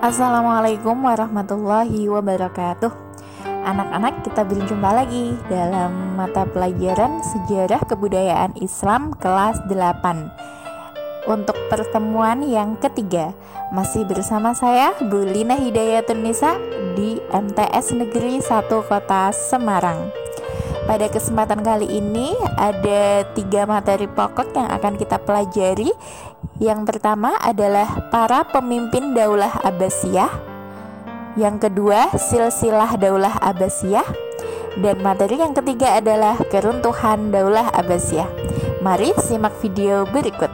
Assalamualaikum warahmatullahi wabarakatuh. Anak-anak, kita berjumpa lagi dalam mata pelajaran Sejarah Kebudayaan Islam kelas 8. Untuk pertemuan yang ketiga, masih bersama saya Bu Lina Hidayatun Nisa di MTS Negeri 1 Kota Semarang. Pada kesempatan kali ini ada 3 materi pokok yang akan kita pelajari. Yang pertama adalah para pemimpin Daulah Abbasiyah. Yang kedua, silsilah Daulah Abbasiyah. Dan materi yang ketiga adalah keruntuhan Daulah Abbasiyah. Mari simak video berikut.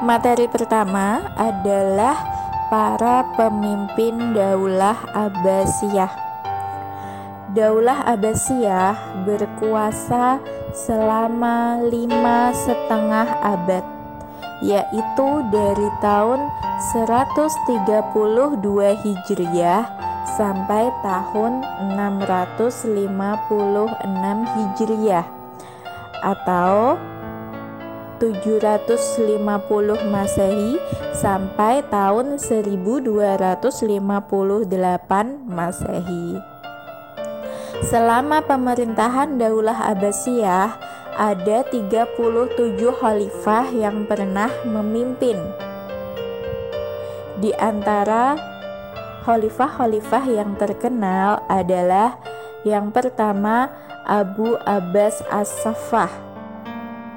Materi pertama adalah para pemimpin Daulah Abbasiyah. Daulah Abbasiyah berkuasa selama 5,5 abad, yaitu dari tahun 132 Hijriah sampai tahun 656 Hijriah atau 750 Masehi sampai tahun 1258 Masehi. Selama pemerintahan Daulah Abbasiyah ada 37 khalifah yang pernah memimpin. Di antara khalifah-khalifah yang terkenal adalah yang pertama Abu Abbas As-Saffah.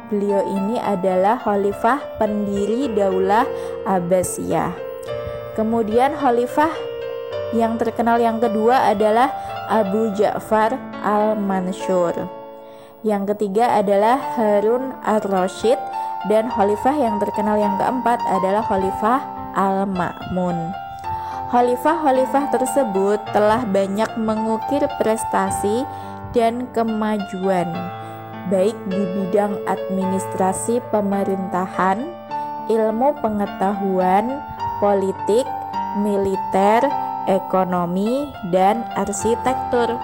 Beliau ini adalah khalifah pendiri Daulah Abbasiyah. Kemudian khalifah yang terkenal yang kedua adalah Abu Ja'far Al-Mansur. Yang ketiga adalah Harun Ar-Rasyid, dan khalifah yang terkenal yang keempat adalah Khalifah Al-Ma'mun. Khalifah-khalifah tersebut telah banyak mengukir prestasi dan kemajuan, baik di bidang administrasi pemerintahan, ilmu pengetahuan, politik, militer, ekonomi, dan arsitektur.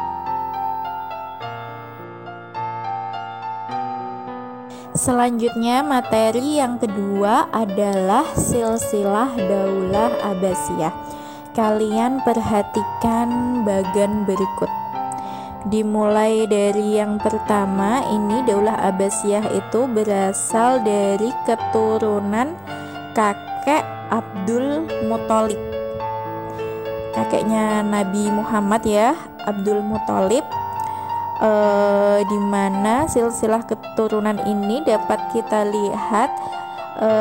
Selanjutnya, materi yang kedua adalah silsilah Daulah Abbasiyah. Kalian perhatikan bagan berikut. Dimulai dari yang pertama, ini Daulah Abbasiyah itu berasal dari keturunan kakek Abdul Muthalib. Kakeknya Nabi Muhammad ya, Abdul Muthalib. Di mana silsilah keturunan ini dapat kita lihat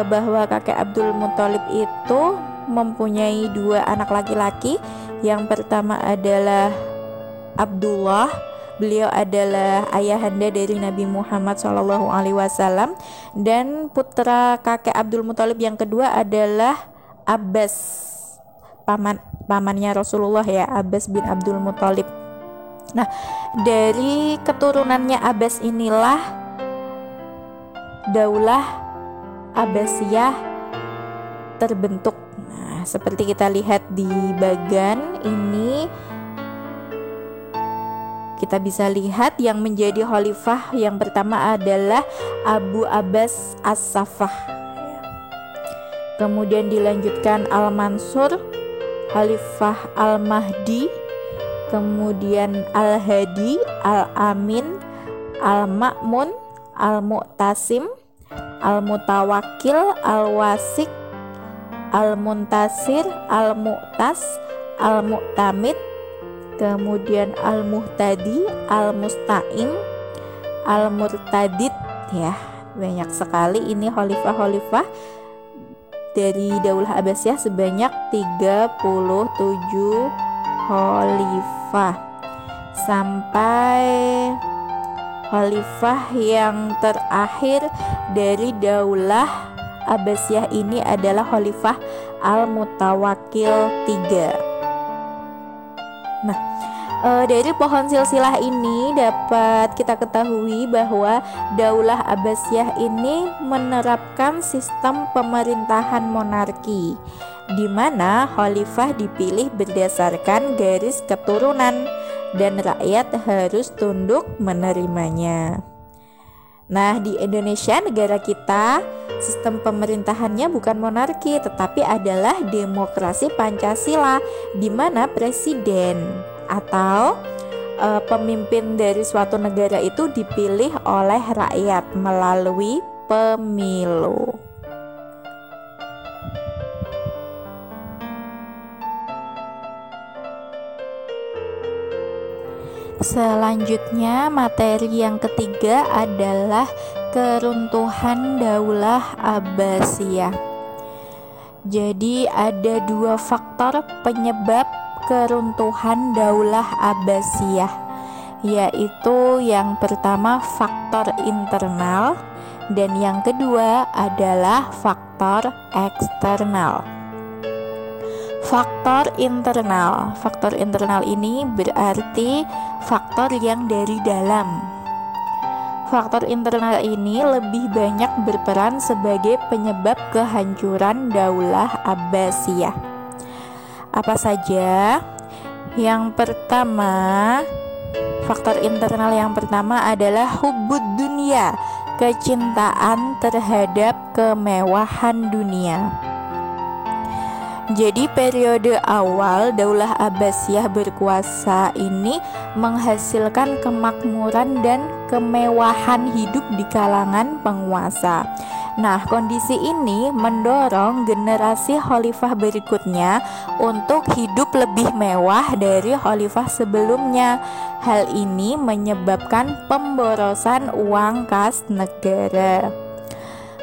bahwa kakek Abdul Muthalib itu mempunyai 2 anak laki-laki. Yang pertama adalah Abdullah, beliau adalah ayahanda dari Nabi Muhammad SAW, dan putra kakek Abdul Muthalib yang kedua adalah Abbas, pamannya Rasulullah ya, Abbas bin Abdul Muthalib. Nah, dari keturunannya Abbas inilah Daulah Abbasiyah terbentuk. Nah, seperti kita lihat di bagan ini, kita bisa lihat yang menjadi khalifah yang pertama adalah Abu Abbas As-Saffah. Kemudian dilanjutkan Al-Mansur, Khalifah Al-Mahdi, kemudian Al-Hadi, Al-Amin, Al-Ma'mun, Al-Mu'tasim, Al-Mutawakil, Al-Wasik, Al-Muntasir, Al-Mu'tas, Al-Mu'tamid, kemudian Al-Muhtadi, Al-Musta'im, Al-Murtadid ya. Banyak sekali ini khalifah-khalifah dari Daulah Abbasiyah, sebanyak 37 khalifah, sampai khalifah yang terakhir dari Daulah Abbasiyah ini adalah Khalifah Al-Mutawakil 3. Nah, dari pohon silsilah ini dapat kita ketahui bahwa Daulah Abbasiyah ini menerapkan sistem pemerintahan monarki, di mana khalifah dipilih berdasarkan garis keturunan dan rakyat harus tunduk menerimanya. Nah, di Indonesia, negara kita, sistem pemerintahannya bukan monarki, tetapi adalah demokrasi Pancasila, di mana presiden atau pemimpin dari suatu negara itu dipilih oleh rakyat melalui pemilu. Selanjutnya, materi yang ketiga adalah keruntuhan Daulah Abbasiyah. Jadi ada dua faktor penyebab keruntuhan Daulah Abbasiyah, yaitu yang pertama faktor internal dan yang kedua adalah faktor eksternal. Faktor internal ini berarti faktor yang dari dalam. Faktor internal ini lebih banyak berperan sebagai penyebab kehancuran Daulah Abbasiyah. Apa saja? Yang pertama, faktor internal yang pertama adalah hubbud dunia, kecintaan terhadap kemewahan dunia. Jadi periode awal Daulah Abbasiyah berkuasa ini menghasilkan kemakmuran dan kemewahan hidup di kalangan penguasa. Nah, kondisi ini mendorong generasi khalifah berikutnya untuk hidup lebih mewah dari khalifah sebelumnya. Hal ini menyebabkan pemborosan uang kas negara.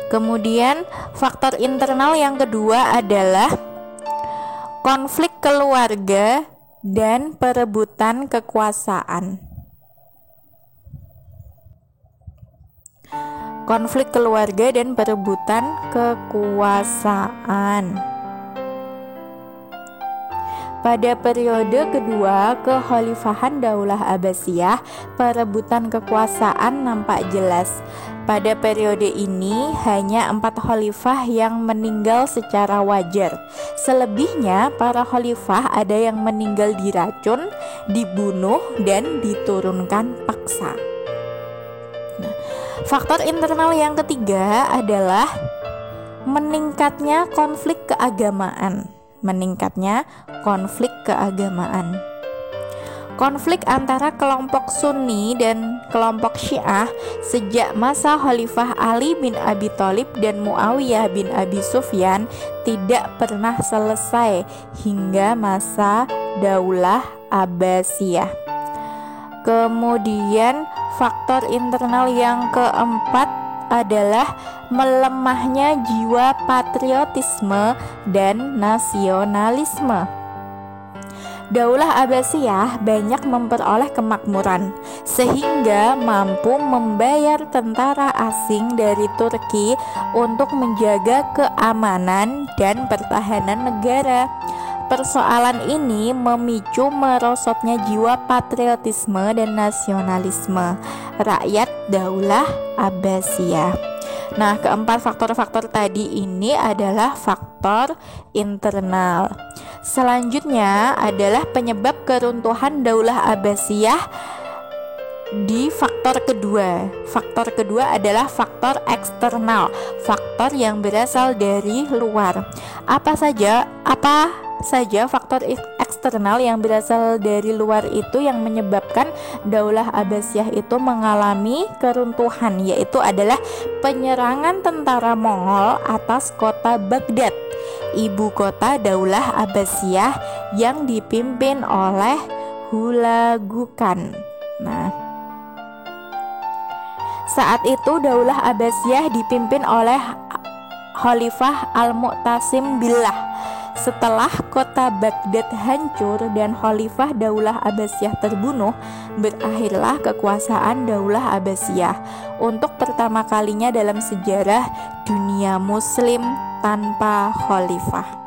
Kemudian, faktor internal yang kedua adalah konflik keluarga dan perebutan kekuasaan. Konflik keluarga dan perebutan kekuasaan. Pada periode kedua kekhalifahan Daulah Abbasiyah, perebutan kekuasaan nampak jelas. Pada periode ini hanya 4 khalifah yang meninggal secara wajar. Selebihnya para khalifah ada yang meninggal diracun, dibunuh, dan diturunkan paksa. Nah, faktor internal yang ketiga adalah meningkatnya konflik keagamaan. Konflik antara kelompok Sunni dan kelompok Syiah sejak masa Khalifah Ali bin Abi Thalib dan Muawiyah bin Abi Sufyan tidak pernah selesai hingga masa Daulah Abbasiyah. Kemudian faktor internal yang keempat adalah melemahnya jiwa patriotisme dan nasionalisme. Daulah Abbasiyah banyak memperoleh kemakmuran sehingga mampu membayar tentara asing dari Turki untuk menjaga keamanan dan pertahanan negara. Persoalan ini memicu merosotnya jiwa patriotisme dan nasionalisme rakyat Daulah Abbasiyah. Nah, keempat faktor-faktor tadi ini adalah faktor internal. Selanjutnya adalah penyebab keruntuhan Daulah Abbasiyah di faktor kedua. Faktor kedua adalah faktor eksternal, faktor yang berasal dari luar. Apa saja faktor eksternal yang berasal dari luar itu yang menyebabkan Daulah Abbasiyah itu mengalami keruntuhan, yaitu adalah penyerangan tentara Mongol atas kota Baghdad, ibu kota Daulah Abbasiyah yang dipimpin oleh Hulagu Khan. Nah, saat itu Daulah Abbasiyah dipimpin oleh Khalifah Al-Mu'tasim Billah. Setelah kota Baghdad hancur dan Khalifah Daulah Abbasiyah terbunuh, berakhirlah kekuasaan Daulah Abbasiyah untuk pertama kalinya dalam sejarah dunia muslim tanpa khalifah.